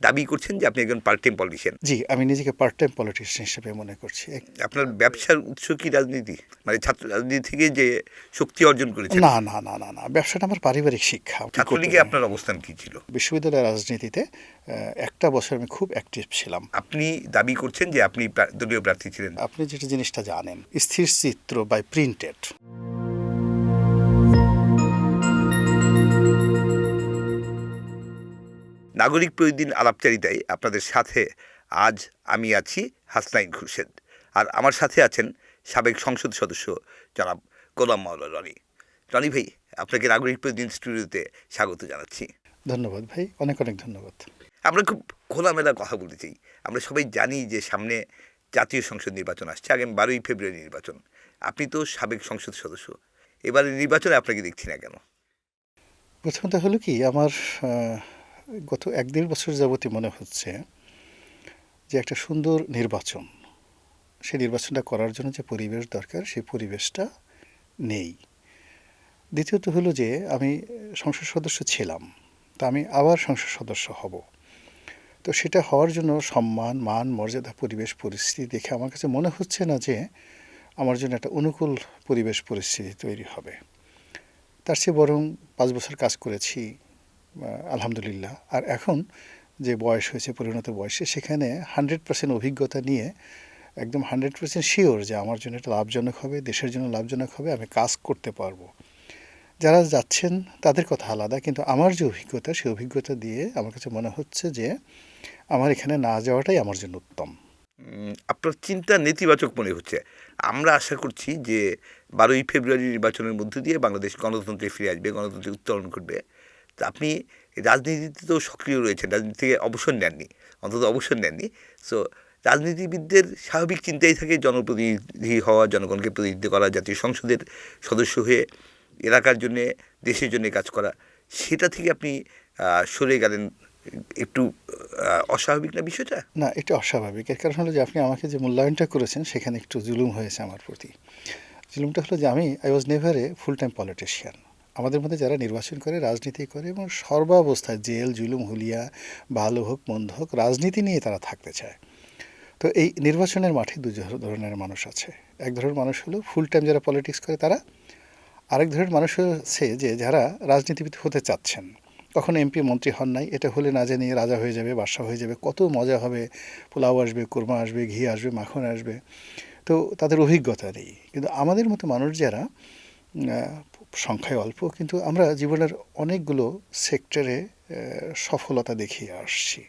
দাবি করছেন যে আপনি একজন পার্ট টাইম পলিটিশিয়ান। জি, আমি নিজেকে পার্ট টাইম পলিটিশিয়ান হিসেবে মনে করছি। আপনার ব্যবসার উৎস কি রাজনীতি, মানে ছাত্র রাজনীতি থেকে যে শক্তি অর্জন করেছেন? না, না, না, না, না। ব্যবসাটা আমার পারিবারিক শিক্ষা। আমি করতে ছাত্রলীগে জানি। আপনার অবস্থান কি ছিল? বিশ্ববিদ্যালয়ের রাজনীতিতে একটা বছর আমি খুব অ্যাক্টিভ ছিলাম। আপনি দাবি করছেন যে আপনি দলীয় প্রার্থী ছিলেন। আপনি যেটা জিনিসটা জানেন, স্থির চিত্র বাই প্রিন্টেড। নাগরিক প্রতিদিন আলাপচারিতায় আপনাদের সাথে আজ আমি আছি হাসনাইন খুরশেদ, আর আমার সাথে আছেন সাবেক সংসদ সদস্য জনাব গোলাম মাওলা রনি। রনি ভাই, আপনাকে নাগরিক প্রতিদিন স্টুডিওতে স্বাগত জানাচ্ছি। ধন্যবাদ ভাই, অনেক অনেক ধন্যবাদ। আমরা খুব খোলামেলা কথা বলতে চাই। আমরা সবাই জানি যে সামনে জাতীয় সংসদ নির্বাচন আসছে, আগামী 12ই ফেব্রুয়ারি নির্বাচন। আপনি তো সাবেক সংসদ সদস্য, এবারের নির্বাচনে আপনাকে দেখছি না কেন? প্রথমত হলো কি, আমার গত 1-1.5 বছর যাবতই মনে হচ্ছে যে একটা সুন্দর নির্বাচন, সেই নির্বাচনটা করার জন্য যে পরিবেশ দরকার, সেই পরিবেশটা নেই। দ্বিতীয়ত হলো যে আমি সংসদ সদস্য ছিলাম, তা আমি আবার সংসদ সদস্য হব। তো সেটা হওয়ার জন্য সম্মান, মান, মর্যাদা, পরিবেশ, পরিস্থিতি দেখে আমার কাছে মনে হচ্ছে না যে আমার জন্য একটা অনুকূল পরিবেশ পরিস্থিতি তৈরি হবে। তার চেয়ে বরং 5 বছর কাজ করেছি, আলহামদুলিল্লাহ। আর এখন যে বয়স হয়েছে, পরিণত বয়সে, সেখানে 100% অভিজ্ঞতা নিয়ে একদম 100% শিওর যে আমার জন্য এটা লাভজনক হবে, দেশের জন্য লাভজনক হবে, আমি কাজ করতে পারবো। যারা যাচ্ছেন তাদের কথা আলাদা, কিন্তু আমার যে অভিজ্ঞতা, সেই অভিজ্ঞতা দিয়ে আমার কাছে মনে হচ্ছে যে আমার এখানে না যাওয়াটাই আমার জন্য উত্তম। আপনার চিন্তা নেতিবাচক মনে হচ্ছে। আমরা আশা করছি যে 12ই ফেব্রুয়ারি নির্বাচনের মধ্য দিয়ে বাংলাদেশ গণতন্ত্রে ফিরে আসবে, গণতন্ত্রের উত্তরণ ঘটবে। তো আপনি রাজনীতিতে তো সক্রিয় রয়েছেন, রাজনীতি থেকে অবসর নেননি, অন্তত অবসর নেননি। সো রাজনীতিবিদদের স্বাভাবিক চিন্তাই থাকে জনপ্রতিনিধি হওয়া, জনগণকে প্রতিনিধিত্ব করা, জাতীয় সংসদের সদস্য হয়ে এলাকার জন্যে, দেশের জন্যে কাজ করা। সেটা থেকে আপনি সরে গেলেন, একটু অস্বাভাবিক না বিষয়টা? না, এটা অস্বাভাবিক। এর কারণ হলো যে আপনি আমাকে যে মূল্যায়নটা করেছেন, সেখানে একটু জুলুম হয়েছে আমার প্রতি। জুলুমটা হলো যে I was never a full time politician. আমাদের মধ্যে যারা নির্বাচন করে, রাজনীতি করে এবং সর্বাবস্থায় জেল, জুলুম, হুলিয়া, ভালো হোক মন্দ হোক, রাজনীতি নিয়ে তারা থাকতে চায়। তো এই নির্বাচনের মাঠে দুই ধরনের মানুষ আছে। এক ধরনের মানুষ হলো ফুল টাইম যারা পলিটিক্স করে তারা। আরেক ধরনের মানুষ হচ্ছে যে যারা রাজনীতিবিদ হতে চাচ্ছেন, কখনো এমপি মন্ত্রী হন নাই, এটা হলে না জানিয়ে রাজা হয়ে যাবে, বাদশা হয়ে যাবে, কত মজা হবে, পোলাও আসবে, কোরমা আসবে, ঘি আসবে, মাখন আসবে। তো তাদের অভিজ্ঞতা নেই। কিন্তু আমাদের মতো মানুষ যারা সংখ্যায় অল্প, কিন্তু আমরা জীবনের অনেকগুলো সেক্টরে সফলতা দেখিয়ে আসছি।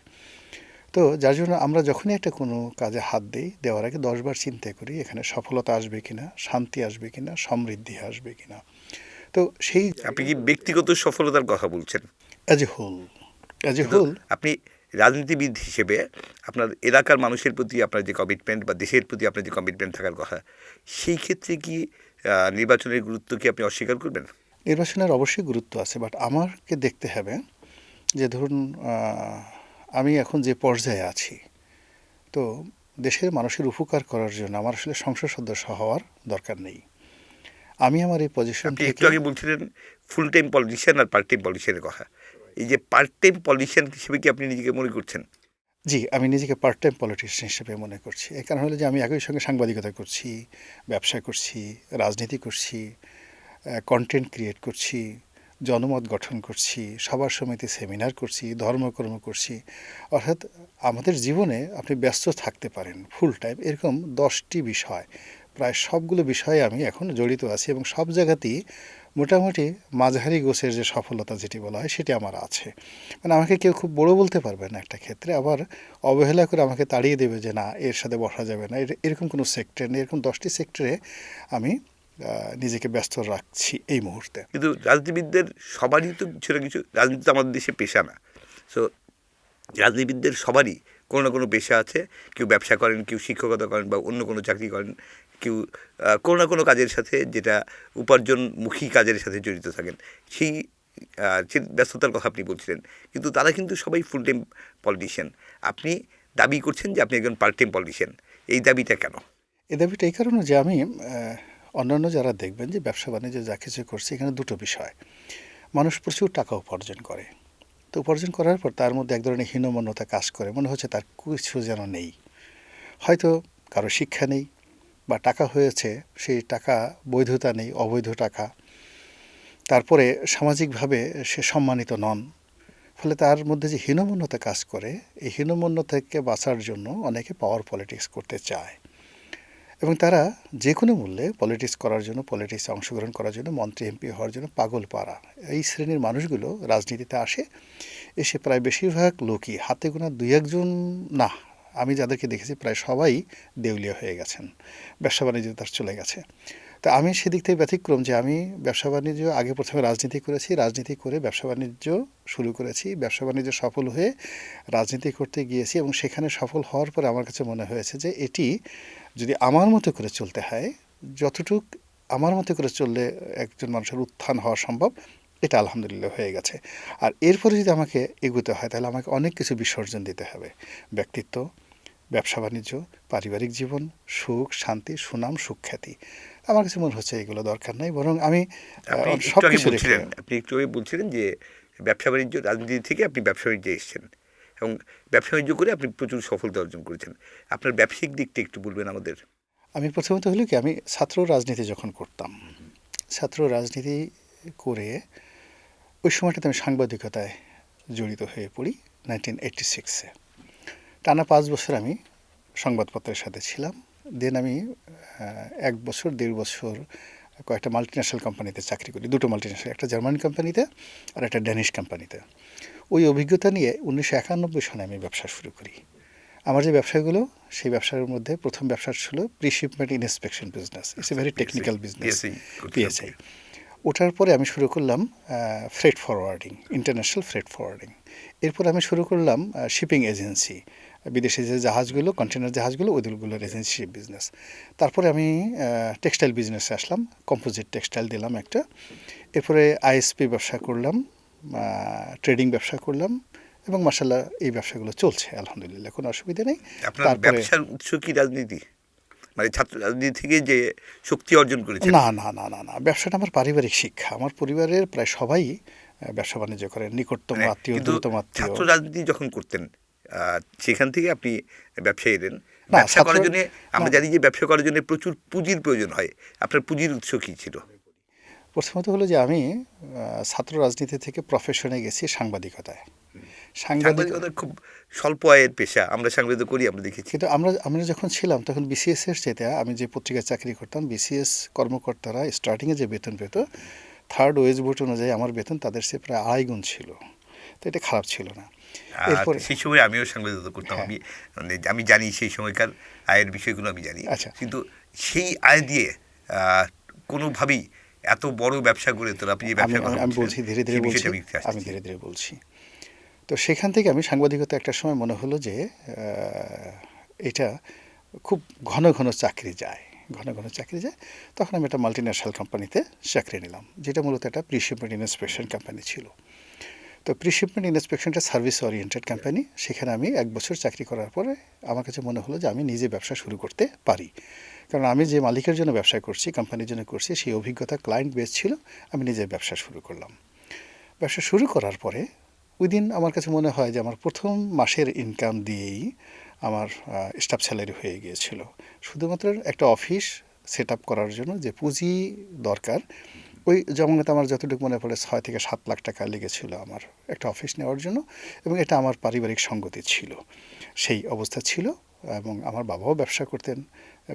তো যার জন্য আমরা যখনই একটা কোনো কাজে হাত দিই, দেওয়ার আগে 10 বার চিন্তা করি এখানে সফলতা আসবে কিনা, শান্তি আসবে কিনা, সমৃদ্ধি আসবে কিনা। তো সেই আপনি কি ব্যক্তিগত সফলতার কথা বলছেন? As a whole, as a কিন্তু হোল। আপনি রাজনীতিবিদ হিসেবে আপনার এলাকার মানুষের প্রতি আপনার যে কমিটমেন্ট বা দেশের প্রতি আপনার যে কমিটমেন্ট থাকার কথা, সেই ক্ষেত্রে কি নির্বাচনের গুরুত্ব কি আপনি অস্বীকার করবেন? নির্বাচনের অবশ্যই গুরুত্ব আছে, বাট আমাকে দেখতে হবে যে ধরুন আমি এখন যে পর্যায়ে আছি, তো দেশের মানুষের উপকার করার জন্য আমার আসলে সংসদ সদস্য হওয়ার দরকার নেই। আমি আমার এই পজিশন আপনি একটু থেকে। আগে বলছিলেন ফুল টাইম পলিটিশিয়ান আর পার্ট টাইম পলিটিশিয়ানের কথা। এই যে পার্ট টাইম পলিটিশিয়ান হিসেবে কি আপনি নিজেকে মনে করছেন? জি, আমি নিজেকে পার্ট টাইম পলিটিশিয়ান হিসেবে মনে করছি। এর কারণ হলো যে আমি একই সঙ্গে সাংবাদিকতা করছি, ব্যবসা করছি, রাজনীতি করছি, কন্টেন্ট ক্রিয়েট করছি, জনমত গঠন করছি, সভা সমিতি সেমিনার করছি, ধর্মকর্ম করছি। অর্থাৎ আমাদের জীবনে আপনি ব্যস্ত থাকতে পারেন ফুল টাইম, এরকম 10টি বিষয়, প্রায় সবগুলো বিষয়ে আমি এখন জড়িত আছি এবং সব জায়গাতেই মোটামুটি মাঝারি গোছের যে সফলতা যেটি বলা হয় সেটি আমার আছে। মানে আমাকে কেউ খুব বড় বলতে পারবে না একটা ক্ষেত্রে, আবার অবহেলা করে আমাকে তাড়িয়ে দেবে যে না এর সাথে বসা যাবে না, এরকম কোনো সেক্টর নেই। এরকম 10টি সেক্টরে আমি নিজেকে ব্যস্ত রাখছি এই মুহূর্তে। কিন্তু রাজনীতিবিদদের সবারই তো কিছু না কিছু, রাজনীতি তো আমাদের দেশে পেশা না। সো রাজনীতিবিদদের সবারই কোনো না কোনো পেশা আছে। কেউ ব্যবসা করেন, কেউ শিক্ষকতা করেন বা অন্য কোনো চাকরি করেন, কেউ কোনো না কোনো কাজের সাথে, যেটা উপার্জনমুখী কাজের সাথে জড়িত থাকেন। সেই যে ব্যস্ততার কথা আপনি বলছিলেন, কিন্তু তারা কিন্তু সবাই ফুল টাইম পলিটিশিয়ান। আপনি দাবি করছেন যে আপনি একজন পার্ট টাইম পলিটিশিয়ান। এই দাবিটা কেন? এ দাবিটা এই কারণে যে আমি অন্যান্য যারা দেখবেন যে ব্যবসা বাণিজ্য যা কিছু করছে, এখানে দুটো বিষয়। মানুষ প্রচুর টাকা উপার্জন করে, তো তো উপার্জন করার পর তার মধ্যে এক ধরনের হীনমন্যতা কাজ করে, মনে হচ্ছে তার কিছু যেন নেই। হয়তো কারো শিক্ষা নেই, বা টাকা হয়েছে সেই টাকা বৈধতা নেই, অবৈধ টাকা। তারপরে সামাজিকভাবে সে সম্মানিত নন। ফলে তার মধ্যে যে হীনমন্যতা কাজ করে, এই হীনমন্যতা থেকে বাঁচার জন্য অনেকে পাওয়ার পলিটিক্স করতে চায়, এবং তারা যে কোনো মূল্যে পলিটিক্স করার জন্য, পলিটিক্সে অংশগ্রহণ করার জন্য, মন্ত্রী এমপি হওয়ার জন্য পাগল পারা। এই শ্রেণীর মানুষগুলো রাজনীতিতে আসে, এসে প্রায় বেশিরভাগ লোকই, হাতে গোনা দুই একজন না, আমি যাদেরকে দেখেছি প্রায় সবাই দেউলিয়া হয়ে গেছেন, ব্যবসা বাণিজ্য তার চলে গেছে। তা আমি সেদিক থেকে ব্যতিক্রম, যে আমি ব্যবসা বাণিজ্য আগে প্রথমে রাজনীতি করেছি, রাজনীতি করে ব্যবসা বাণিজ্য শুরু করেছি, ব্যবসা বাণিজ্য সফল হয়ে রাজনীতি করতে গিয়েছি, এবং সেখানে সফল হওয়ার পরে আমার কাছে মনে হয়েছে যে এটি যদি আমার মতো করে চলতে হয়, যতটুক আমার মতো করে চললে একজন মানুষের উত্থান হওয়া সম্ভব, এটা আলহামদুলিল্লাহ হয়ে গেছে। আর এরপরে যদি আমাকে এগোতে হয়, তাহলে আমাকে অনেক কিছু বিসর্জন দিতে হবে। ব্যক্তিত্ব, ব্যবসা বাণিজ্য, পারিবারিক জীবন, সুখ শান্তি, সুনাম, সুখ্যাতি। আমার কাছে মনে হচ্ছে এগুলো দরকার নাই, বরং আমি আপনি সব একটু আগে কিছু রেখে। বলছিলেন, যে ব্যবসা বাণিজ্য রাজনীতি থেকে আপনি ব্যবসা বাণিজ্যে এসেছেন, এবং ব্যবসা বাণিজ্য করে আপনি প্রচুর সফলতা অর্জন করেছেন। আপনার ব্যবসায়িক দিকটা একটু বলবেন আমাদের। আমি প্রথমত হলো কি, আমি ছাত্র রাজনীতি যখন করতাম, ছাত্র রাজনীতি করে ওই সময়টাতে আমি সাংবাদিকতায় জড়িত হয়ে পড়ি 1986-এ। টানা 5 বছর আমি সংবাদপত্রের সাথে ছিলাম। দেন আমি 1 বছর 1.5 বছর কয়েকটা মাল্টিন্যাশনাল কোম্পানিতে চাকরি করি, দুটো মাল্টিন্যাশনাল, একটা জার্মান কোম্পানিতে আর একটা ড্যানিশ কোম্পানিতে। ওই অভিজ্ঞতা নিয়ে 1991 সনে আমি ব্যবসা শুরু করি। আমার যে ব্যবসাগুলো, সেই ব্যবসার মধ্যে প্রথম ব্যবসা ছিল pre-shipment inspection business. It's a very technical business, PSI. ওঠার পরে আমি শুরু করলাম freight forwarding, international freight forwarding. এরপর আমি শুরু করলাম শিপিং এজেন্সি, বিদেশি যে জাহাজগুলো, কন্টেনার জাহাজগুলো, ওইগুলোর এজেন্সি বিজনেস। তারপরে আমি টেক্সটাইল বিজনেসে আসলাম, কম্পোজিট টেক্সটাইল দিলাম একটা। এরপরে আইএসপি ব্যবসা করলাম, ট্রেডিং ব্যবসা করলাম, এবং মাশাআল্লাহ এই ব্যবসাগুলো চলছে আলহামদুলিল্লাহ, কোনো অসুবিধা নেই। আপনার তারপরে ব্যবসার উৎস কি রাজনীতি, মানে ছাত্র রাজনীতি থেকে যে শক্তি অর্জন করেছেন? না না না না না, ব্যবসাটা আমার পারিবারিক শিক্ষা। আমার পরিবারের প্রায় সবাই ব্যবসা বাণিজ্য করেন, নিকটতম মানে আত্মীয়, কিন্তু দূরতম আত্মীয়। ছাত্র রাজনীতি যখন করতেন, সেখান থেকে আপনি ব্যবসায় এলেন। না ব্যবসা ছাত্র করার জন্য আমরা না, জানি যে ব্যবসা করার জন্য প্রচুর পুঁজির প্রয়োজন হয়। আপনার পুঁজির উৎস কী ছিল? প্রথমত হলো যে আমি ছাত্র রাজনীতি থেকে প্রফেশনে গেছি সাংবাদিকতায়। সাংবাদিক, সাংবাদিকতা খুব স্বল্প আয়ের পেশা, আমরা সাংবাদিকতা করি, আমরা দেখেছি। কিন্তু আমরা যখন ছিলাম তখন বিসিএস এর চেয়ে, আমি যে পত্রিকায় চাকরি করতাম, বিসিএস কর্মকর্তারা স্টার্টিংয়ে যে বেতন পেত, থার্ড ওয়েজ বোর্ড অনুযায়ী আমার বেতন তাদের চেয়ে প্রায় 2.5 গুণ ছিল। তো এটা খারাপ ছিল না। এরপরে সেই সময় আমিও সাংবাদিকতা করতাম। হ্যাঁ। আমি জানি সেই সময়কার আয়ের বিষয়গুলো আমি জানি। আচ্ছা, কিন্তু সেই আয় দিয়ে কোনোভাবেই এত বড় ব্যবসা গড়ে তোলা, আপনি যে আমি ব্যবসার কথা আমি বলছিলেন, বলছি, ধীরে ধীরে সেই বলছি, বিষয়টা আমি একটু আসতে আমি চাই। ধীরে ধীরে বলছি। তো সেখান থেকে আমি সাংবাদিকতা একটা সময় মনে হলো যে এটা খুব ঘন ঘন চাকরি যায়, ঘন ঘন চাকরি যায়। তখন আমি একটা মাল্টিন্যাশনাল কোম্পানিতে চাকরি নিলাম, যেটা মূলত একটা প্রি-শিপমেন্ট ইন্সপেকশন কোম্পানি ছিল। তো প্রি-শিপমেন্ট ইন্সপেকশনটা সার্ভিস ওরিয়েন্টেড কোম্পানি। সেখানে আমি 1 বছর চাকরি করার পরে আমার কাছে মনে হলো যে আমি নিজে ব্যবসা শুরু করতে পারি। কারণ আমি যে মালিকের জন্য ব্যবসা করছি, কোম্পানির জন্য করছি, সেই অভিজ্ঞতা ক্লায়েন্ট বেস ছিল। আমি নিজে ব্যবসা শুরু করলাম। ব্যবসা শুরু করার পরে উইদিন আমার কাছে মনে হয় যে আমার প্রথম মাসের ইনকাম দিয়েই আমার স্টাফ স্যালারি হয়ে গিয়েছিল। শুধুমাত্র একটা অফিস সেট আপ করার জন্য যে পুঁজি দরকার, ওই জমাতে আমার যতটুকু মনে পড়ে 6 থেকে 7 লাখ টাকা লেগেছিল আমার একটা অফিস নেওয়ার জন্য, এবং এটা আমার পারিবারিক সঙ্গতি ছিল, সেই অবস্থা ছিল। এবং আমার বাবাও ব্যবসা করতেন,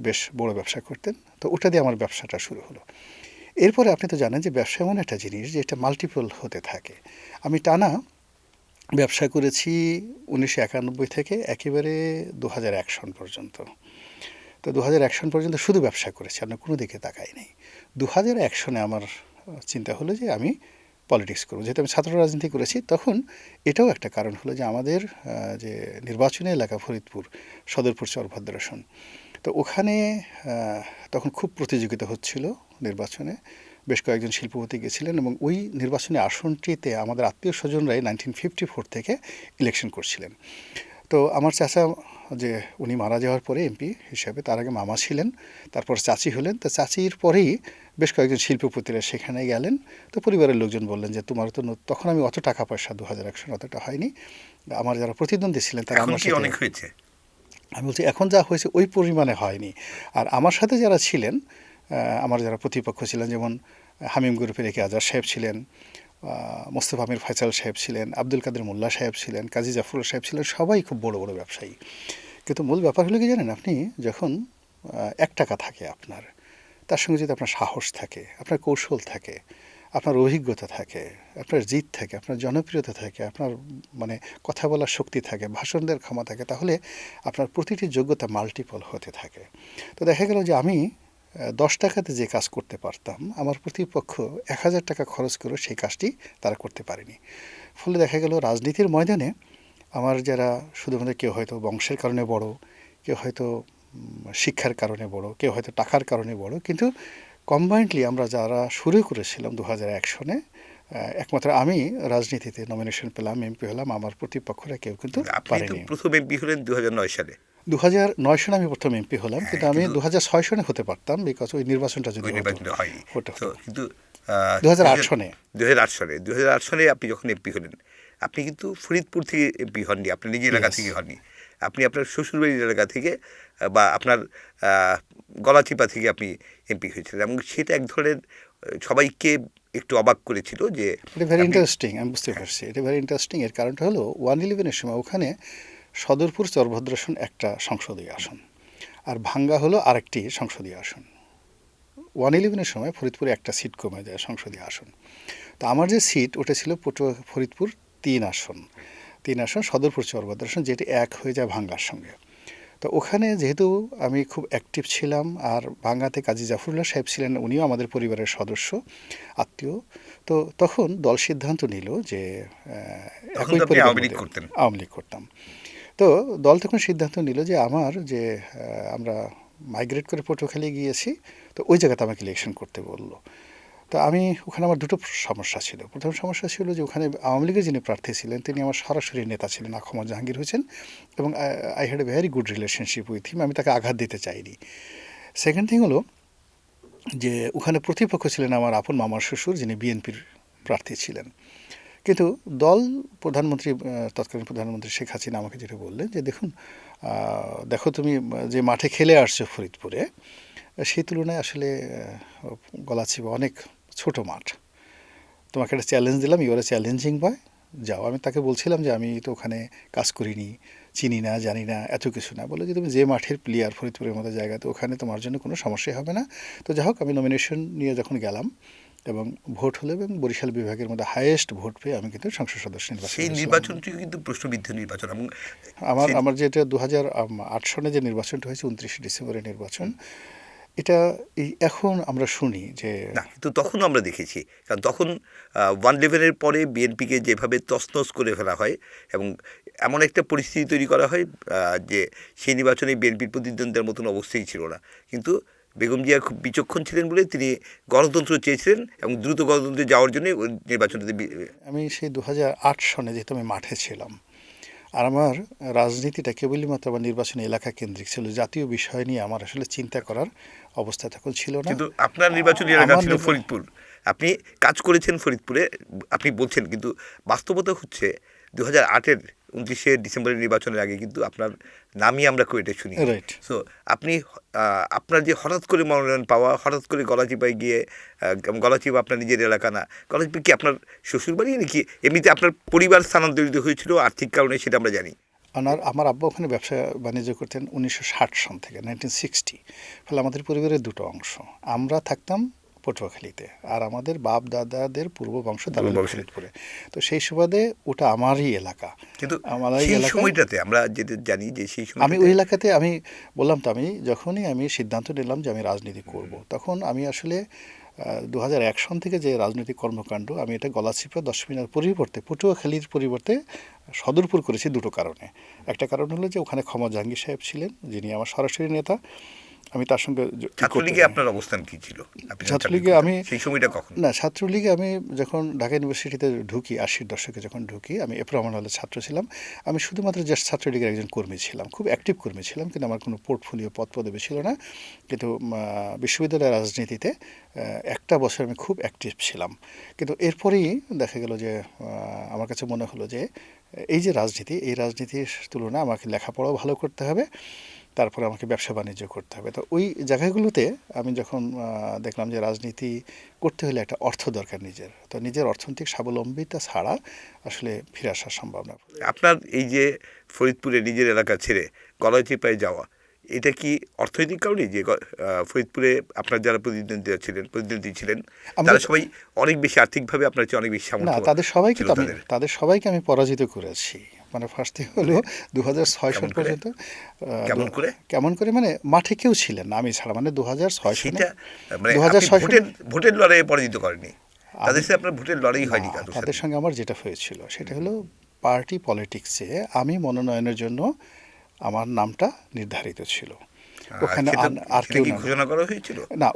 বেশ বড় ব্যবসা করতেন। তো ওটা দিয়ে আমার ব্যবসাটা শুরু হলো। এরপরে আপনি তো জানেন যে ব্যবসা এমন একটা জিনিস যে এটা মাল্টিপল হতে থাকে। আমি টানা ব্যবসা করেছি 1991 থেকে একেবারে 2001 সন পর্যন্ত। তো 2001 সন পর্যন্ত শুধু ব্যবসা করেছি, আমরা কোনো দিকে তাকাই নেই। 2001 সনে আমার চিন্তা হলো যে আমি পলিটিক্স করবো। যেহেতু আমি ছাত্র রাজনীতি করেছি, তখন এটাও একটা কারণ হলো যে আমাদের যে নির্বাচনী এলাকা ফরিদপুর সদরপুর চরভদ্রাসন, তো ওখানে তখন খুব প্রতিযোগিতা হচ্ছিল নির্বাচনে। বেশ কয়েকজন শিল্পপতি গেছিলেন, এবং ওই নির্বাচনী আসনটিতে আমাদের আত্মীয় স্বজনরাই 1954 থেকে ইলেকশন করছিলেন। তো আমার চাচা যে উনি মারা যাওয়ার পরে এমপি হিসেবে, তার আগে মামা ছিলেন, তারপর চাচি হলেন। তো চাচির পরেই বেশ কয়েকজন শিল্পপতিরা সেখানে গেলেন। তো পরিবারের লোকজন বললেন যে তোমার তো তখন আমি অত টাকা পয়সা 2001 সালে অতটা হয়নি, আমার যারা প্রতিদ্বন্দ্বী ছিলেন তারা এখন আমার কি সাথে, অনেক হয়েছে? আমি বলছি এখন যা হয়েছে ওই পরিমাণে হয়নি। আর আমার সাথে যারা ছিলেন, আমার যারা প্রতিপক্ষ ছিলেন, যেমন হামিম গ্রুপের একে আজাদ সাহেব ছিলেন, মোস্তফা আমির ফয়সাল সাহেব ছিলেন, আব্দুল কাদের মোল্লা সাহেব ছিলেন, কাজী জাফর সাহেব ছিলেন, সবাই খুব বড় বড় ব্যবসায়ী। কিন্তু মূল ব্যাপার হলো কি জানেন, আপনি যখন 1 টাকা থাকে আপনার, তার সঙ্গে যদি আপনার সাহস থাকে, আপনার কৌশল থাকে, আপনার অভিজ্ঞতা থাকে, আপনার জিত থাকে, আপনার জনপ্রিয়তা থাকে, আপনার মানে কথা বলার শক্তি থাকে, ভাষণ দেওয়ার ক্ষমতা থাকে, তাহলে আপনার প্রতিটি যোগ্যতা মাল্টিপল হতে থাকে। তো দেখা গেল যে আমি 10 টাকাতে যে কাজ করতে পারতাম, আমার প্রতিপক্ষ 1000 টাকা খরচ করে সেই কাজটি তারা করতে পারেনি। ফলে দেখা গেল রাজনীতির ময়দানে আমার যারা শুধুমাত্র কেউ হয়তো বংশের কারণে বড়, কেউ হয়তো শিক্ষার কারণে বড়, কেউ হয়তো টাকার কারণে বড়, কিন্তু কম্বাইন্ডলি আমরা যারা শুরু করেছিলাম 2001 সনে, একমাত্র আমি রাজনীতিতে নমিনেশন পেলাম, এমপি হলাম, আমার প্রতিপক্ষরা কেউ কিন্তু আপনি তো পারেনি। প্রথম এমপি হলেন 2009 সালে। 2009 সনে আমি প্রথম এমপি হলাম, হ্যাঁ, কিন্তু আমি কিন্তু 2006 সনে হতে পারতাম, বিকজ ওই নির্বাচনটা যদি ওই হতো। নির্বাচনটা হয়নি। তো কিন্তু 2008 সনে 2008 সালে আপনি যখন এমপি হলেন, আপনি কিন্তু ফরিদপুর থেকে এমপি হননি, আপনি নিজ এলাকা Yes. থেকে হননি। আপনি আপনার শ্বশুরবাড়ির এলাকা থেকে বা আপনার গলাচিপা থেকে আপনি এমপি হয়েছিলেন, এবং সেটা এক ধরনের সবাইকে একটু অবাক করেছিল যে এটা ভেরি আপনি। ইন্টারেস্টিং, আমি বুঝতে পারছি এটা ভেরি ইন্টারেস্টিং। এর কারণটা হলো 111-এর সময় ওখানে সদরপুর চরভদ্রাসন একটা সংসদীয় আসন, আর ভাঙ্গা হলো আরেকটি সংসদীয় আসন। 111-এর সময় ফরিদপুরে একটা সিট কমে যায় সংসদীয় আসন। তো আমার যে সিট ওটা ছিল ফরিদপুর 3 আসন, 3 আসন সদরপুর চরভদ্রাসন, যেটি এক হয়ে যায় ভাঙ্গার সঙ্গে। তো ওখানে যেহেতু আমি খুব অ্যাক্টিভ ছিলাম, আর ভাঙ্গাতে কাজী জাফরুল্লাহ সাহেব ছিলেন, উনিও আমাদের পরিবারের সদস্য, আত্মীয়। তো তখন দল সিদ্ধান্ত নিল যে তখন একই তো আপনি পরিবার আওয়ামী লীগ মধ্যে করতেন। আওয়ামী লীগ করতাম। তো দল তখন সিদ্ধান্ত নিল যে আমার যে আমরা মাইগ্রেট করে পটুয়াখালী গিয়েছি, তো ওই জায়গাতে আমাকে ইলেকশন করতে বললো। তো আমি ওখানে আমার দুটো সমস্যা ছিল। প্রথম সমস্যা ছিল যে ওখানে আওয়ামী লীগের যিনি প্রার্থী ছিলেন তিনি আমার সরাসরি নেতা ছিলেন, আখমদ জাহাঙ্গীর হোসেন, এবং I had a very good relationship with him, আমি তাকে আঘাত দিতে চাইনি। সেকেন্ড থিং হলো যে ওখানে প্রতিপক্ষ ছিলেন আমার আপন মামার শ্বশুর, যিনি বিএনপির প্রার্থী ছিলেন। কিন্তু দল প্রধানমন্ত্রী, তৎকালীন প্রধানমন্ত্রী শেখ হাসিনা আমাকে যেটা বললেন যে দেখুন, দেখো তুমি যে মাঠে খেলে আসছো ফরিদপুরে, সেই তুলনায় আসলে গলাচিপা অনেক ছোট মাঠ, তোমাকে একটা চ্যালেঞ্জ দিলাম, ইউর চ্যালেঞ্জিং বয়, যাও। আমি তাকে বলছিলাম যে আমি তো ওখানে কাজ করিনি, চিনি না, জানি না, এত কিছু না। বলে যে তুমি যে মাঠের প্লেয়ার ফরিদপুরের মতো জায়গাতে, ওখানে তোমার জন্য কোনো সমস্যাই হবে না। তো যাই হোক, আমি নমিনেশন নিয়ে যখন গেলাম এবং ভোট হলো, এবং বরিশাল বিভাগের মধ্যে হাইয়েস্ট ভোট পেয়ে আমি কিন্তু সংসদ সদস্য নির্বাচিত সেই হয়েছিলাম। নির্বাচনটিও কিন্তু প্রশ্নবিদ্ধ নির্বাচন, এবং আমার যেটা 2008 সনে যে নির্বাচনটা হয়েছে, 29শে ডিসেম্বরের নির্বাচন, এটা এখন আমরা শুনি যে না, কিন্তু তখনও আমরা দেখেছি, কারণ তখন 111-এর পরে বিএনপিকে যেভাবে তছনছ করে ফেলা হয়, এবং এমন একটা পরিস্থিতি তৈরি করা হয় যে সেই নির্বাচনে বিএনপির প্রতিদ্বন্দ্বিতার মতন অবস্থাই ছিল না। কিন্তু বেগম জিয়া খুব বিচক্ষণ ছিলেন বলে তিনি গণতন্ত্র চেয়েছিলেন, এবং দ্রুত গণতন্ত্রে যাওয়ার জন্য ওই নির্বাচনটাতে আমি সেই 2008 সনে যেহেতু আমি মাঠে ছিলাম, আর আমার রাজনীতিটা কেবলই মাত্র আমার নির্বাচনী এলাকা কেন্দ্রিক ছিল, জাতীয় বিষয় নিয়ে আমার আসলে চিন্তা করার অবস্থা তখন ছিল না। কিন্তু আপনার নির্বাচনী এলাকা আমার ছিল ফরিদপুর, আপনি কাজ করেছেন ফরিদপুরে, আপনি বলছেন, কিন্তু বাস্তবতা হচ্ছে 2008-এর 29শে ডিসেম্বরের নির্বাচনের আগে কিন্তু আপনার নামই আমরা কুয়েটে শুনি। রাইট। সো আপনি আপনার যে হঠাৎ করে মনোনয়ন পাওয়া, হঠাৎ করে গলাচিপায় গিয়ে, গলাচিপা আপনার নিজের এলাকা না, গলাচিপা কি আপনার শ্বশুরবাড়ি নাকি এমনিতে আপনার পরিবার স্থানান্তরিত হয়েছিল আর্থিক কারণে, সেটা আমরা জানি। আমার আব্বা ওখানে ব্যবসা বাণিজ্য করতেন 1960 সন থেকে 1960। ফলে আমাদের পরিবারের দুটো অংশ, আমরা থাকতাম পটুয়াখালীতে, আর আমাদের বাপ দাদাদের পূর্ব বংশ তারা ফরিদপুরে। তো সেই সুবাদে ওটা আমারই এলাকা। কিন্তু আমারই সেই এলাকা। সময়টাতে আমরা যেটা জানি যে সেই সময় আমি ওই এলাকাতে, আমি বললাম তো, আমি যখনই আমি সিদ্ধান্ত নিলাম যে আমি রাজনীতি করব, তখন আমি আসলে 2001 সন থেকে যে রাজনৈতিক কর্মকাণ্ড, আমি এটা গলাচিপা 10 মিনার পরিবর্তে, পটুয়াখালীর পরিবর্তে সদরপুর করেছি দুটো কারণে। একটা কারণ হলো যে ওখানে ক্ষমা জাহাঙ্গীর সাহেব ছিলেন, যিনি আমার সরাসরি নেতা, আমি তার সঙ্গে ছাত্রলীগে আপনার অবস্থান কি ছিল? আপনি যখন ছাত্রলীগে করতেন, আমি সেই সময়টা কখন? না, ছাত্রলীগে আমি যখন ঢাকা ইউনিভার্সিটিতে ঢুকি 80-র দশকে যখন ঢুকি, আমি এফ রহমান হলের ছাত্র ছিলাম। আমি শুধুমাত্র জাস্ট ছাত্রলীগের একজন কর্মী ছিলাম, খুব অ্যাক্টিভ কর্মী ছিলাম, কিন্তু আমার কোনো পোর্টফোলিও পদ পদবি ছিল না। কিন্তু বিশ্ববিদ্যালয়ের রাজনীতিতে একটা বছর আমি খুব অ্যাক্টিভ ছিলাম। কিন্তু এরপরেই দেখা গেল যে আমার কাছে মনে হলো যে এই যে রাজনীতি, এই রাজনীতির তুলনায় আমাকে লেখাপড়াও ভালো করতে হবে, তারপরে আমাকে ব্যবসা বাণিজ্য করতে হবে। তো ওই জায়গাগুলোতে আমি যখন দেখলাম যে রাজনীতি করতে হলে একটা অর্থ দরকার নিজের, তো নিজের অর্থনৈতিক স্বাবলম্বিতা ছাড়া আসলে ফিরে আসা সম্ভব না। আপনার এই যে ফরিদপুরে নিজের এলাকা ছেড়ে গলাচিপায় যাওয়া, এটা কি অর্থনৈতিক কারণে? যে ফরিদপুরে আপনার যারা প্রতিনিধি ছিলেন তারা সবাই অনেক বেশি আর্থিকভাবে আপনার চেয়ে অনেক বেশি না, সামর্থ্য ছিল তাদের? তাদের সবাইকে আমি পরাজিত করেছি। মানে ফার্স্ট থিং হলো 2006 সাল পর্যন্ত। কেমন করে মানে মাঠে কেউ ছিলেন না আমি ছাড়া, মানে 2006 সালে। সেটা মানে আপনি ভোটের লড়াইয়ে পরাজিত করেননি, তাদের সাথে আপনার ভোটের লড়াই হয়নি কারোর তাদের সাথে? সঙ্গে আমার যেটা হয়েছিল সেটা হলো পার্টি পলিটিক্সে আমি মনোনয়নের জন্য আমার নামটা নির্ধারিত ছিল। ওখানে আর কেউ ঘোষণা করা হয়েছিল না,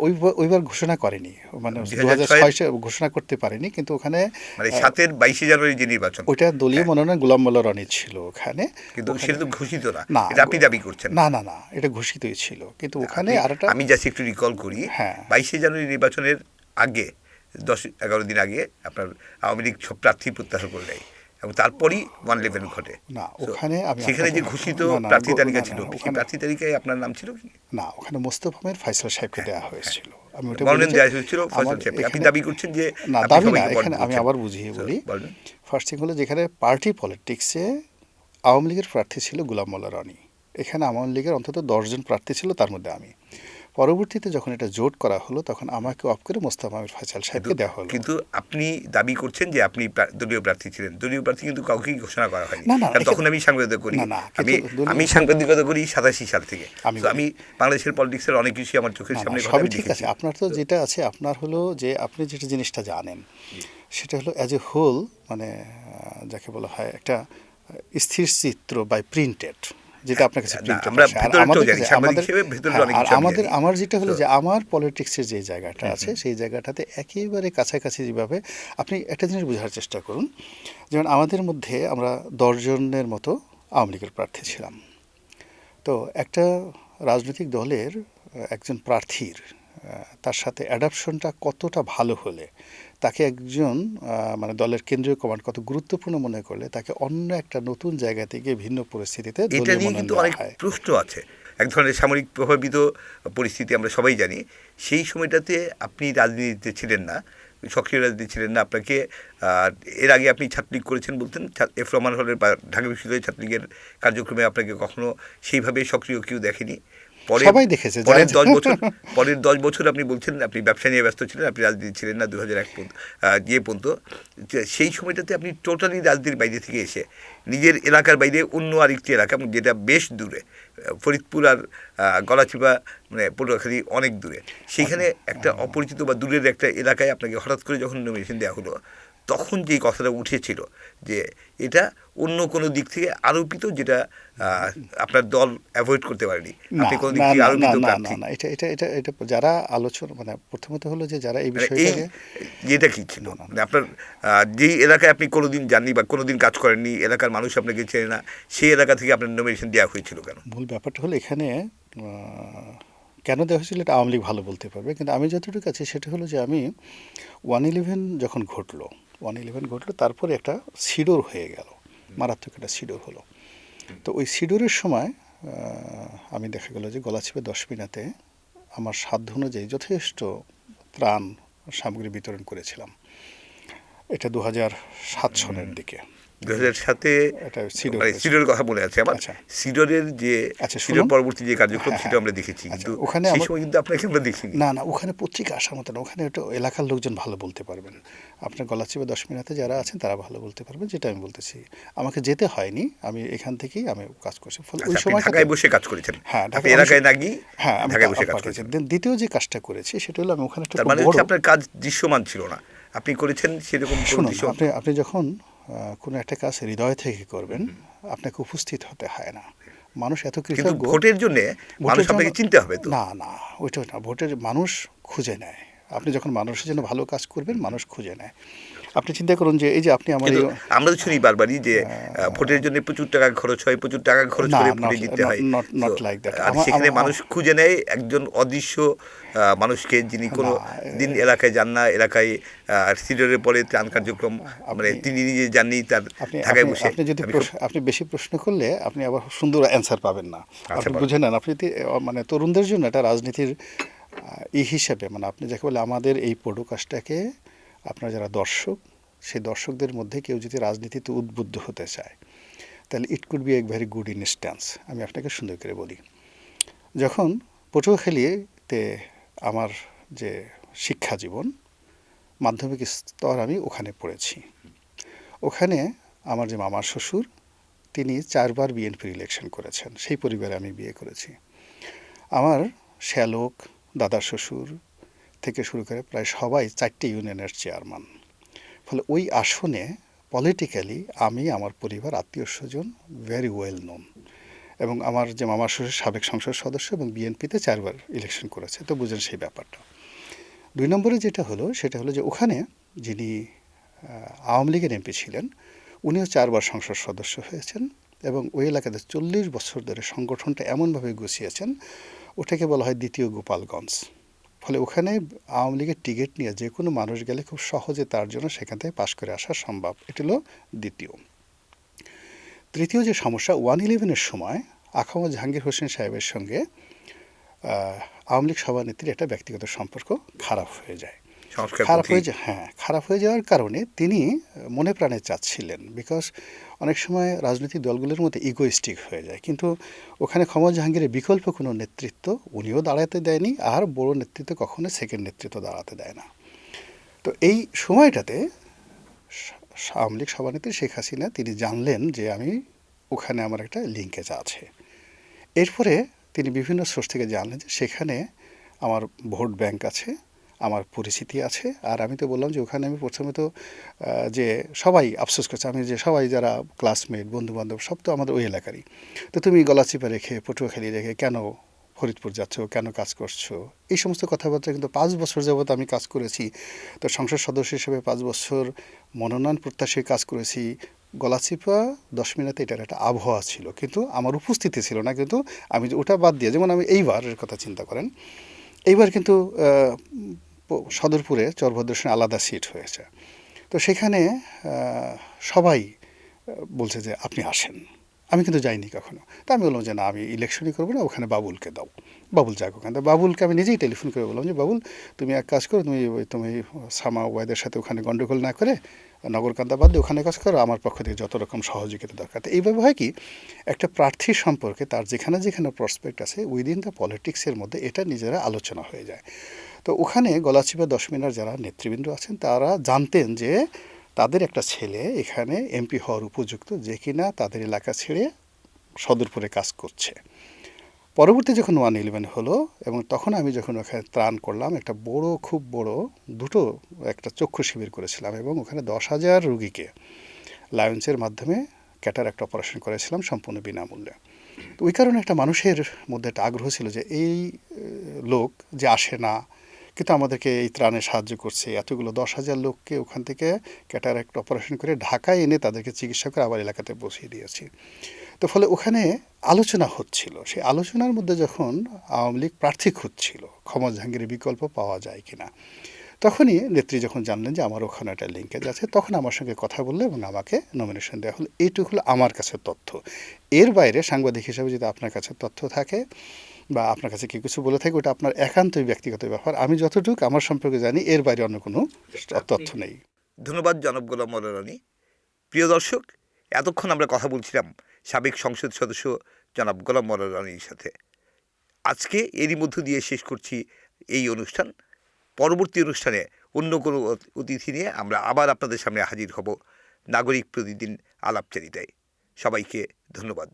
ওইবার ঘোষণা করেনি, মানে 2006 ঘোষণা করতে পারেনি, কিন্তু ওখানে মানে 7-এর 22 জানুয়ারি যে নির্বাচন, ওইটা দলীয় মনোনয়ন গোলাম মোল্লা রনি ছিল ওখানে। কিন্তু সেটা তো ঘোষিত না, এটা আপনি দাবি করছেন? না না না, এটা ঘোষিতই ছিল, কিন্তু ওখানে আরেকটা আমি জাস্ট একটু রিকল করি, 22 জানুয়ারি নির্বাচনের আগে 10-11 দিন আগে আপনার আওয়ামী লীগ সব প্রার্থী প্রত্যাহার করে নেয় এবং তারপরই 1-11 ঘটে। না, ওখানে সেখানে যে ঘোষিত প্রার্থী তালিকা ছিল, সেই প্রার্থী তালিকায় আপনার নাম ছিল কি? না, ওখানে মোস্তফা আহমেদ ফয়সাল সাহেবকে দেওয়া হয়েছিল। আমি ওটা মনোনয়ন দেওয়া হয়েছিল ফয়সাল সাহেবকে। আপনি দাবি করছেন যে না, দাবি না, এখানে আমি আবার বুঝিয়ে বলি। ফার্স্ট থিং হলো যেখানে পার্টি পলিটিক্সে আওয়ামী লীগের প্রার্থী ছিল গোলাম মোল্লা রনি, এখানে আওয়ামী লীগের অন্তত 10 জন প্রার্থী ছিল, তার মধ্যে আমি। পরবর্তীতে যখন এটা জোট করা হলো তখন আমাকে অফ করে মোস্তফা আহমেদ ফয়সাল সাহেবকে দেওয়া হলো। কিন্তু আপনি দাবি করছেন যে আপনি দলীয় প্রার্থী ছিলেন। দলীয় প্রার্থী কিন্তু কাউকেই ঘোষণা করা হয়নি। তখন আমি সাংবাদিকতা করি, আমি সাংবাদিকতা করি 87 সাল থেকে। আমি বাংলাদেশের পলিটিক্সের অনেক কিছু আমার চোখের সামনে ঘটে। সবই ঠিক আছে, আপনার তো যেটা আছে আপনার হলো যে আপনি যেটা জিনিসটা জানেন সেটা হলো অ্যাজ এ হোল, মানে যাকে বলা হয় একটা স্থির চিত্র বাই প্রিন্টেড, যেটা আপনার কাছে আমার যেটা হলো যে আমার পলিটিক্সের যে জায়গাটা আছে সেই জায়গাটাতে একেবারে কাছাকাছি। যেভাবে আপনি একটা জিনিস বোঝার চেষ্টা করুন, যেমন আমাদের মধ্যে আমরা 10 জনের মতো আওয়ামী লীগের প্রার্থী ছিলাম। তো একটা রাজনৈতিক দলের একজন প্রার্থীর তার সাথে অ্যাডাপশনটা কতটা ভালো হলে তাকে একজন মানে দলের কেন্দ্রীয় কমান্ড কত গুরুত্বপূর্ণ মনে করলে তাকে অন্য একটা নতুন জায়গা থেকে ভিন্ন পরিস্থিতিতে এটা নিয়ে কিন্তু অনেক প্রশ্ন আছে। এক ধরনের সামরিক প্রভাবিত পরিস্থিতি আমরা সবাই জানি। সেই সময়টাতে আপনি রাজনীতিতে ছিলেন না, সক্রিয় রাজনীতি ছিলেন না। আপনাকে এর আগে আপনি ছাত্রলীগ করেছেন বলতেন, এফ রহমান হলের ঢাকা বিশ্ববিদ্যালয়ের ছাত্রলীগের কার্যক্রমে আপনাকে কখনো সেইভাবে সক্রিয় কেউ দেখেনি। সবাই দেখেছে। পরের 10 বছর আপনি বলছেন আপনি ব্যবসা নিয়ে ব্যস্ত ছিলেন, আপনি রাজনীতি ছিলেন না 2001 পর্যন্ত। সেই সময়টাতে আপনি টোটালি রাজনীতির বাইরে থেকে এসে নিজের এলাকার বাইরে অন্য আরেকটি এলাকা, যেটা বেশ দূরে, ফরিদপুর আর গলাচিপা মানে পটুয়াখালী অনেক দূরে, সেইখানে একটা অপরিচিত বা দূরের একটা এলাকায় আপনাকে হঠাৎ করে যখন নমিনেশন দেওয়া হলো, তখন যেই কথাটা উঠেছিল যে এটা অন্য কোনো দিক থেকে আরোপিত, যেটা আপনার দল অ্যাভয়েড করতে পারেনি, আপনি কোনো দিক থেকে আরোপিত প্রার্থী। না, এটা যারা আলোচনা, মানে প্রথমত হলো যে যারা এই বিষয়টাকে, যেটা কি ছিল মানে আপনার যেই এলাকায় আপনি কোনোদিন যাননি বা কোনোদিন কাজ করেননি, এলাকার মানুষ আপনাকে চেনে না, সেই এলাকা থেকে আপনার নমিনেশন দেওয়া হয়েছিল কেন? মূল ব্যাপারটা হলো এখানে কেন দেওয়া হয়েছিল এটা আওয়ামী লীগ ভালো বলতে পারবে, কিন্তু আমি যতটুকু আছে সেটা হলো যে আমি 1/11 যখন ঘটলো, তারপরে একটা সিডোর হয়ে গেল, মারাত্মক একটা সিডোর হলো। তো ওই সিডোরের সময় আমি দেখা গেল যে গলাচিপা 10 মিনাতে আমার সাধ্য অনুযায়ী যথেষ্ট ত্রাণ সামগ্রী বিতরণ করেছিলাম। এটা 2007 সনের দিকে। 2007-এ সিডোরের কথা মনে আছে আমার। সিডোরের যে সিডোর পরবর্তী যে কার্যক্রম সেটা আমরা দেখেছি, কিন্তু ওখানে সেই সময় কিন্তু আপনাকে আমরা দেখিনি। না, ওখানে পত্রিকা আসার মতো না, ওখানে একটা এলাকার লোকজন ভালো বলতে পারবেন। আপনার গলাচিপা 10 মিনাতে যারা আছেন তারা ভালো বলতে পারবেন, যেটা আমি বলতেছি। আমাকে যেতে হয়নি, আমি এখান থেকেই আমি কাজ করছি। ফলে ওই সময় ঢাকায় বসে কাজ করেছেন। হ্যাঁ, এলাকায় না গিয়ে ঢাকায় বসে কাজ করেছেন। দ্বিতীয় যে কাজটা করেছি সেটা হলো আমি ওখানে একটা মানে আপনার কাজ দৃশ্যমান ছিল না, আপনি করেছেন সেরকম। আপনি যখন কোনো একটা কাজ হৃদয় থেকে করবেন আপনাকে উপস্থিত হতে হয় না, মানুষ এত কিন্তু কৃতজ্ঞ। ভোটের জন্য মানুষ ভোটের জন্য আপনাকে চিনতে হবে তো। না না, ওইটা না, ভোটের মানুষ খুঁজে নেয়। আপনি যখন মানুষের জন্য ভালো কাজ করবেন মানুষ খুঁজে নেয়। আপনি চিন্তা করুন যে এই যে আপনি আমার কিন্তু এই আমরা তো শুনি বারবারই যে ভোটের জন্য প্রচুর টাকা খরচ হয়, প্রচুর টাকা খরচ না, করে নট ভোটে জিততে হয়। নট তো নট লাইক দ্যাট। আর সেখানে মানুষ খুঁজে নেয় একজন অদৃশ্য মানুষকে, যিনি কোনো না, দিন এলাকায় যান না, এলাকায় সিডরের পরে ত্রাণ কার্যক্রম মানে আপনি তিনি নিজে যাননি, তার আপনি ঢাকায় আপনি বসে। আপনি যদি আমি খুব আপনি বেশি প্রশ্ন করলে আপনি আবার সুন্দর অ্যান্সার পাবেন না। আচ্ছা আপনি বলেন। বুঝে নেন, আপনি যদি মানে তরুণদের জন্য একটা রাজনীতির হিসেবে, মানে আপনি যাকে বলে আমাদের এই পডকাস্টটাকে আপনার যারা দর্শক, সেই দর্শকদের মধ্যে কেউ যদি রাজনীতিতে উদ্বুদ্ধ হতে চায় তাহলে it could B a very good instance. আমি আপনাকে সুন্দর করে বলি, যখন পটুয়াখালীতে আমার যে শিক্ষা জীবন, মাধ্যমিক স্তর আমি ওখানে পড়েছি। ওখানে আমার যে মামার শ্বশুর, তিনি 4বার বিএনপির ইলেকশন করেছেন, সেই পরিবারে আমি বিয়ে করেছি। আমার শ্যালক, দাদার শ্বশুর থেকে শুরু করে প্রায় সবাই 4টে ইউনিয়নের চেয়ারম্যান। ফলে ওই আসনে পলিটিক্যালি আমি, আমার পরিবার, আত্মীয় স্বজন ভেরি ওয়েল নোন। এবং আমার যে মামার শ্বশুর সাবেক সংসদ সদস্য এবং বিএনপিতে 4বার ইলেকশন করেছে, তো বুঝেন সেই ব্যাপারটা। 2 নম্বরে যেটা হলো সেটা হলো যে ওখানে যিনি আওয়ামী লীগের এমপি ছিলেন, উনিও 4বার সংসদ সদস্য হয়েছেন এবং ওই এলাকাতে 40 বছর ধরে সংগঠনটা এমনভাবে গুছিয়েছেন, ওটাকে বলা হয় দ্বিতীয় গোপালগঞ্জ। ফলে ওখানে আওয়ামী লীগের টিকিট নিয়ে যে কোনো মানুষ গেলে খুব সহজে তার জন্য সেখান থেকে পাশ করে আসা সম্ভব। এটা হলো দ্বিতীয়। তৃতীয় যে সমস্যা, 111-এর সময় আখাউমা জাহাঙ্গীর হোসেন সাহেবের সঙ্গে আওয়ামী লীগ সভানেত্রীর একটা ব্যক্তিগত সম্পর্ক খারাপ হয়ে যায়। খারাপ হয়ে যাওয়ার কারণে তিনি মনে প্রাণে চাচ্ছিলেন, বিকজ অনেক সময় রাজনৈতিক দলগুলোর মধ্যে ইগোইস্টিক হয়ে যায়, কিন্তু ওখানে ক্ষমা জাহাঙ্গীরের বিকল্প কোনো নেতৃত্ব উনিও দাঁড়াতে দেয়নি, আর বড় নেতৃত্ব কখনো সেকেন্ড নেতৃত্ব দাঁড়াতে দেয় না। তো এই সময়টাতে আওয়ামী লীগ সভানেত্রী শেখ হাসিনা তিনি জানলেন যে আমি ওখানে আমার একটা লিঙ্কেজ আছে। এরপরে তিনি বিভিন্ন সোর্স থেকে জানলেন যে সেখানে আমার ভোট ব্যাংক আছে, আমার পরিচিতি আছে। আর আমি তো বললাম যে ওখানে আমি প্রথমে তো যে সবাই আফসোস করছে, আমি যে সবাই যারা ক্লাসমেট, বন্ধুবান্ধব সব তো আমাদের ওই এলাকারই। তো তুমি গলাচিপা রেখে, পটুয়াখালী রেখে কেন ফরিদপুর যাচ্ছ, কেন কাজ করছো, এই সমস্ত কথাবার্তা। কিন্তু 5 বছর যাবৎ আমি কাজ করেছি, তো সংসদ সদস্য হিসেবে 5 বছর মনোনয়ন প্রত্যাশী কাজ করেছি। গলাচিপা 10 মিনিটে এটার একটা আবহাওয়া ছিল, কিন্তু আমার উপস্থিতি ছিল না। কিন্তু আমি ওটা বাদ দিয়ে, যেমন আমি এইবারের কথা চিন্তা করেন, এইবার কিন্তু সদরপুরে চরভদ্রের আলাদা সিট হয়েছে। তো সেখানে সবাই বলছে যে আপনি আসেন, আমি কিন্তু যাইনি কখনো। তা আমি বললাম যে না, আমি ইলেকশনই করবো না, ওখানে বাবুলকে দাও, বাবুল যাক ওখানে। বাবুলকে আমি নিজেই টেলিফোন করে বললাম যে বাবুল, তুমি এক কাজ করো, তুমি সামা ওয়াইদের সাথে ওখানে গন্ডগোল না করে নগরকান্দা বাদ দিয়ে ওখানে কাজ করো, আমার পক্ষ থেকে যত রকম সহযোগিতা দরকার। তো এইভাবে হয় কি, একটা প্রার্থীর সম্পর্কে তার যেখানে যেখানে প্রসপেক্ট আছে উইদিন দ্য পলিটিক্সের মধ্যে এটা নিজেরা আলোচনা হয়ে যায়। তো ওখানে গলাচিপা 10 মিনার যারা নেতৃবৃন্দ আছেন তারা জানতেন যে তাদের একটা ছেলে এখানে এমপি হওয়ার উপযুক্ত, যে কিনা তাদের এলাকা ছেড়ে সদরপুরে কাজ করছে। পরবর্তী যখন 111 হলো এবং তখন আমি যখন ওখানে ত্রাণ করলাম, একটা বড়, খুব বড় একটা চক্ষু শিবির করেছিলাম এবং ওখানে 10,000 রুগীকে লায়ন্সের মাধ্যমে ক্যাটারাক্ট অপারেশন করেছিলাম সম্পূর্ণ বিনামূল্যে। তো ওই কারণে একটা মানুষের মধ্যে একটা আগ্রহ ছিল যে এই লোক যে আসে না কিন্তু আমাদেরকে এই ত্রাণে সাহায্য করছে, এতগুলো 10,000 লোককে ওখান থেকে ক্যাটারাক্ট অপারেশন করে ঢাকায় এনে তাদেরকে চিকিৎসা করে আবার এলাকাতে পৌঁছিয়ে দিয়েছি। তো ফলে ওখানে আলোচনা হচ্ছিল, সেই আলোচনার মধ্যে যখন আওয়ামী লীগ প্রার্থী খুঁজছিল ক্ষমা জাহাঙ্গীরের বিকল্প পাওয়া যায় কিনা, তখনই নেত্রী যখন জানলেন যে আমার ওখানে একটা লিঙ্কেজ আছে, তখন আমার সঙ্গে কথা বললো এবং আমাকে নমিনেশন দেওয়া হলো। এইটুকু হলো আমার কাছে তথ্য। এর বাইরে সাংবাদিক হিসেবে যদি আপনার কাছে তথ্য থাকে বা আপনার কাছে কেউ কিছু বলে থাকে, ওটা আপনার একান্তই ব্যক্তিগত ব্যাপার। আমি যতটুকু আমার সম্পর্কে জানি এর বাইরে অন্য কোনো তথ্য নেই। ধন্যবাদ জনাব গোলাম মোল্লা রনি। প্রিয় দর্শক, এতক্ষণ আমরা কথা বলছিলাম সাবেক সংসদ সদস্য জনাব গোলাম মোল্লা রনির সাথে। আজকে এরই মধ্য দিয়ে শেষ করছি এই অনুষ্ঠান। পরবর্তী অনুষ্ঠানে অন্য কোনো অতিথি নিয়ে আমরা আবার আপনাদের সামনে হাজির হব নাগরিক প্রতিদিন আলাপচারিতায়। সবাইকে ধন্যবাদ।